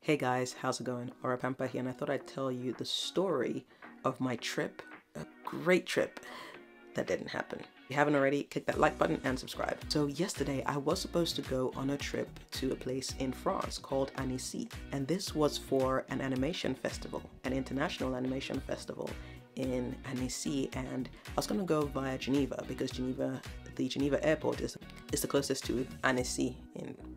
Hey guys, how's it going? Pampa here, and I thought I'd tell you the story of my trip, a great trip that didn't happen. If you haven't already, click that like button and subscribe. So yesterday I was supposed to go on a trip to a place in France called Annecy, and this was for an animation festival, an international animation festival in Annecy, and I was gonna go via Geneva because the Geneva airport is the closest to Annecy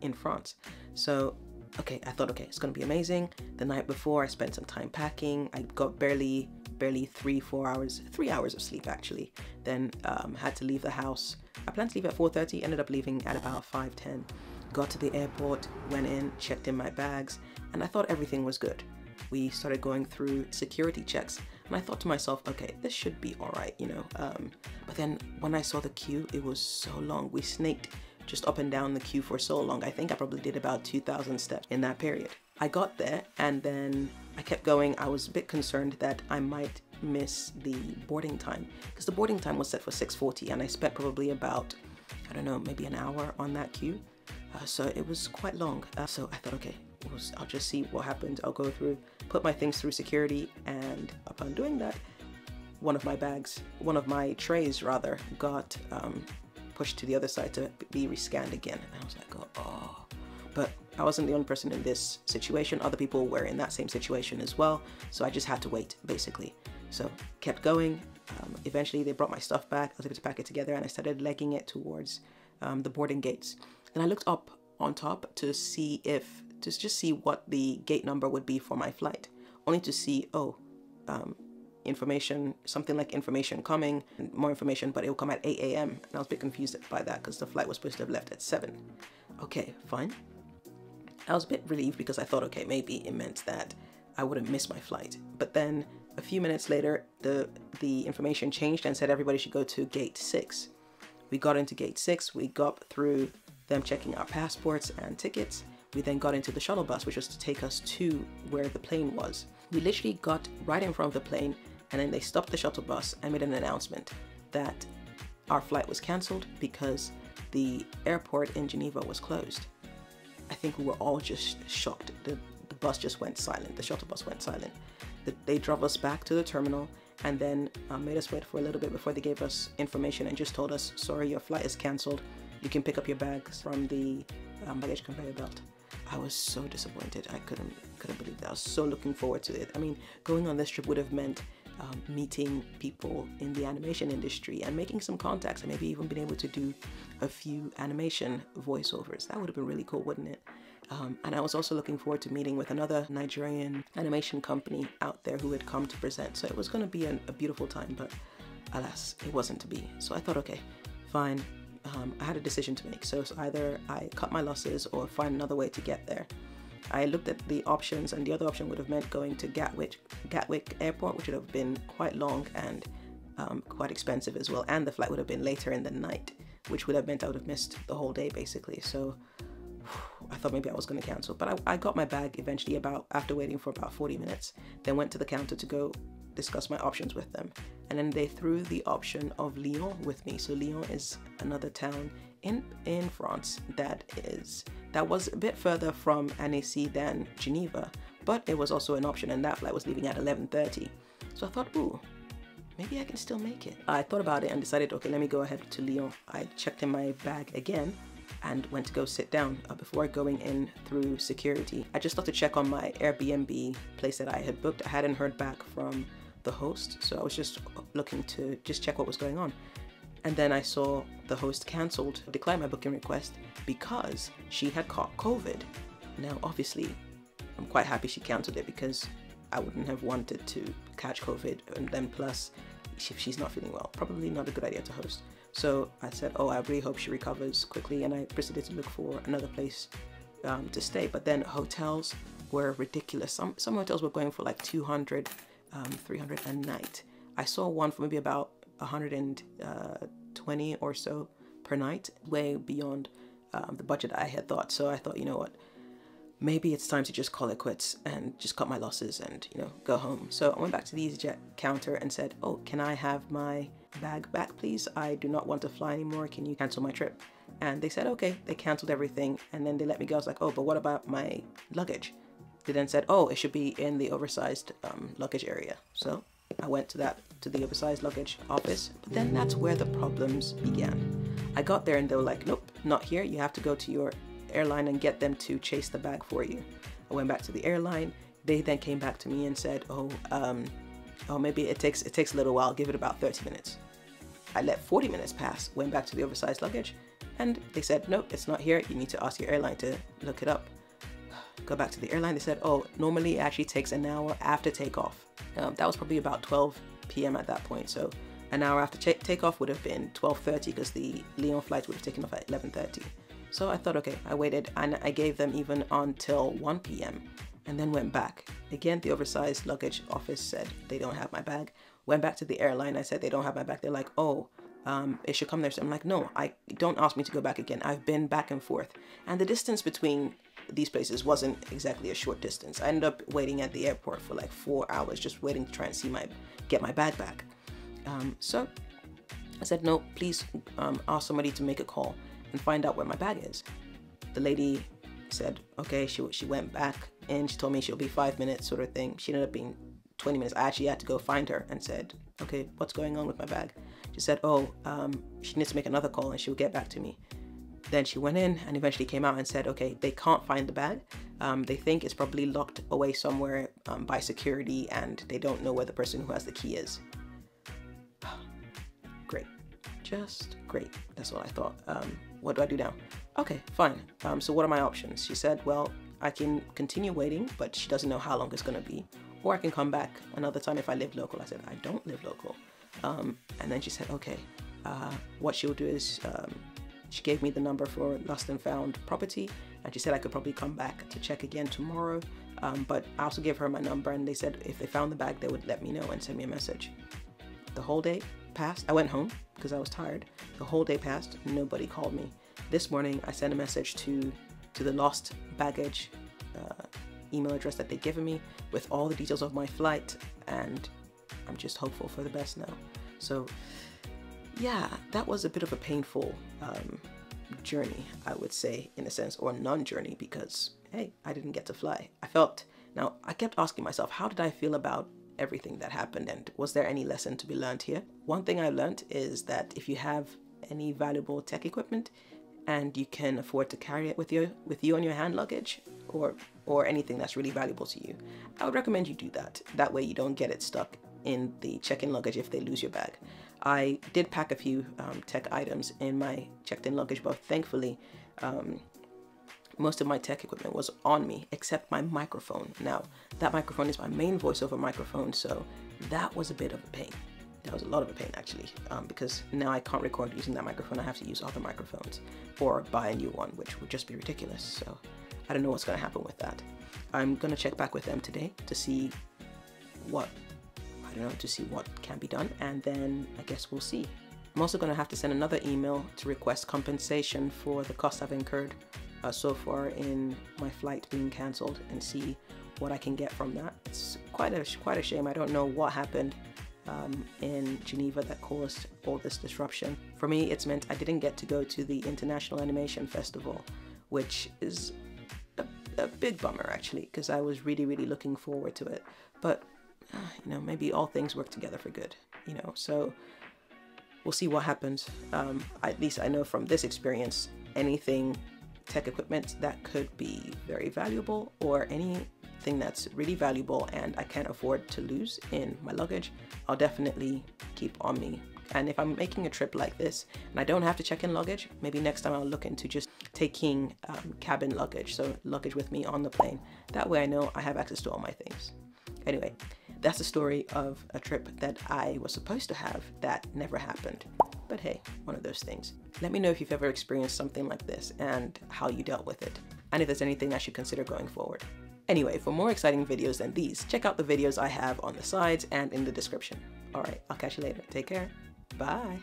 in France. So okay, I thought, okay, it's gonna be amazing. The night before, I spent some time packing. I got barely 3 hours of sleep actually. Then had to leave the house. I planned to leave at 4:30, ended up leaving at about 5:10. Got to the airport, went in, checked in my bags, and I thought everything was good. We started going through security checks, and I thought to myself, okay, this should be all right, you know. But then when I saw the queue, it was so long. We snaked just up and down the queue for so long. I think I probably did about 2,000 steps in that period. I got there and then I kept going. I was a bit concerned that I might miss the boarding time because the boarding time was set for 6:40 and I spent probably about, I don't know, maybe an hour on that queue. So it was quite long. So I thought, okay, I'll just see what happens. I'll go through, put my things through security, and upon doing that, one of my trays rather, got pushed to the other side to be rescanned again. And I was like, oh. But I wasn't the only person in this situation. Other people were in that same situation as well. So I just had to wait, basically. So kept going. Eventually they brought my stuff back. I was able to pack it together and I started legging it towards the boarding gates. Then I looked up on top to just see what the gate number would be for my flight. Only to see, information, something like information coming, and more information, but it will come at 8 a.m. And I was a bit confused by that because the flight was supposed to have left at 7. Okay, fine. I was a bit relieved because I thought, okay, maybe it meant that I wouldn't miss my flight. But then a few minutes later, the information changed and said everybody should go to gate 6. We got into gate 6, we got through them checking our passports and tickets. We then got into the shuttle bus, which was to take us to where the plane was. We literally got right in front of the plane, and then they stopped the shuttle bus and made an announcement that our flight was cancelled because the airport in Geneva was closed. I think we were all just shocked. The bus just went silent. The shuttle bus went silent. They drove us back to the terminal and then made us wait for a little bit before they gave us information and just told us, sorry, your flight is cancelled. You can pick up your bags from the baggage conveyor belt. I was so disappointed. I couldn't believe that. I was so looking forward to it. I mean, going on this trip would have meant meeting people in the animation industry and making some contacts and maybe even being able to do a few animation voiceovers. That would have been really cool, wouldn't it? And I was also looking forward to meeting with another Nigerian animation company out there who had come to present. So it was going to be a beautiful time, but alas, it wasn't to be. So I thought, okay, fine. I had a decision to make. So either I cut my losses or find another way to get there. I looked at the options, and the other option would have meant going to Gatwick Airport, which would have been quite long and quite expensive as well. And the flight would have been later in the night, which would have meant I would have missed the whole day basically. So I thought maybe I was going to cancel, but I got my bag eventually after waiting for about 40 minutes, then went to the counter to go discuss my options with them. And then they threw the option of Lyon with me. So Lyon is another town in France that was a bit further from Annecy than Geneva, but it was also an option, and that flight was leaving at 11:30. So I thought, ooh, maybe I can still make it. I thought about it and decided, okay, let me go ahead to Lyon. I checked in my bag again and went to go sit down before going in through security. I just thought to check on my Airbnb place that I had booked. I hadn't heard back from the host, so I was just looking to just check what was going on. And then I saw the host declined my booking request because she had caught COVID. Now, obviously, I'm quite happy she canceled it because I wouldn't have wanted to catch COVID, and then plus, if she's not feeling well, probably not a good idea to host. So I said, oh, I really hope she recovers quickly, and I proceeded to look for another place to stay. But then hotels were ridiculous. Some hotels were going for like 200, 300 a night. I saw one for maybe about 120 or so per night, way beyond the budget I had thought. So I thought, you know what, maybe it's time to just call it quits and just cut my losses and, you know, go home. So I went back to the EasyJet counter and said, oh, can I have my bag back, please? I do not want to fly anymore. Can you cancel my trip? And they said, okay. They canceled everything, and then they let me go. I was like, oh, but what about my luggage? They then said, oh, it should be in the oversized luggage area. So I went to the oversized luggage office, but then that's where the problems began. I got there and they were like, nope, not here. You have to go to your airline and get them to chase the bag for you. I went back to the airline. They then came back to me and said, oh, maybe it takes a little while. Give it about 30 minutes. I let 40 minutes pass, went back to the oversized luggage, and they said, nope, it's not here. You need to ask your airline to look it up. Go back to the airline. They said, oh, normally it actually takes an hour after takeoff. That was probably about 12 p.m. at that point. So an hour after takeoff would have been 12:30 because the Lyon flight would have taken off at 11:30. So I thought, okay, I waited and I gave them even until 1 p.m. and then went back. Again, the oversized luggage office said they don't have my bag. Went back to the airline. I said they don't have my bag. They're like, oh, it should come there. So I'm like, no, don't ask me to go back again. I've been back and forth. And the distance between these places wasn't exactly a short distance. I ended up waiting at the airport for like 4 hours, just waiting to try and get my bag back. So I said, no, please ask somebody to make a call and find out where my bag is. The lady said, okay, she went back and she told me she'll be 5 minutes sort of thing. She ended up being 20 minutes. I actually had to go find her and said, okay, what's going on with my bag? She said, oh, she needs to make another call and she'll get back to me. Then she went in and eventually came out and said, okay, they can't find the bag. They think it's probably locked away somewhere by security and they don't know where the person who has the key is. Great. Just great. That's what I thought. What do I do now? Okay, fine. So what are my options? She said, well, I can continue waiting, but she doesn't know how long it's going to be. Or I can come back another time if I live local. I said, I don't live local. And then she said, okay, what she'll do is she gave me the number for lost and found property. And she said I could probably come back to check again tomorrow. But I also gave her my number and they said if they found the bag, they would let me know and send me a message. The whole day passed. I went home because I was tired. The whole day passed. Nobody called me. This morning, I sent a message to the lost baggage email address that they'd given me with all the details of my flight, and I'm just hopeful for the best now. So yeah, that was a bit of a painful journey, I would say, in a sense, or non-journey, because hey, I didn't get to fly. I kept asking myself, how did I feel about everything that happened, and was there any lesson to be learned here? One thing I learned is that if you have any valuable tech equipment and you can afford to carry it with you on your hand luggage, or anything that's really valuable to you, I would recommend you do that. That way you don't get it stuck in the check-in luggage if they lose your bag. I did pack a few tech items in my checked-in luggage, but thankfully most of my tech equipment was on me except my microphone. Now that microphone is my main voiceover microphone, so that was a bit of a pain. That was a lot of a pain actually, because now I can't record using that microphone. I have to use other microphones or buy a new one, which would just be ridiculous. So I don't know what's going to happen with that. I'm going to check back with them today to see what can be done, and then I guess we'll see. I'm also going to have to send another email to request compensation for the cost I've incurred so far in my flight being cancelled, and see what I can get from that. It's quite a shame. I don't know what happened in Geneva that caused all this disruption. For me, it's meant I didn't get to go to the International Animation Festival, which is a big bummer actually, because I was really looking forward to it. But maybe all things work together for good, so we'll see what happens. At least I know from this experience, anything tech equipment that could be very valuable, or anything that's really valuable and I can't afford to lose in my luggage, I'll definitely keep on me. And if I'm making a trip like this and I don't have to check in luggage, maybe next time I'll look into just taking cabin luggage, so luggage with me on the plane. That way I know I have access to all my things. Anyway, that's the story of a trip that I was supposed to have that never happened. But hey, one of those things. Let me know if you've ever experienced something like this and how you dealt with it, and if there's anything I should consider going forward. Anyway, for more exciting videos than these, check out the videos I have on the sides and in the description. Alright, I'll catch you later. Take care. Bye.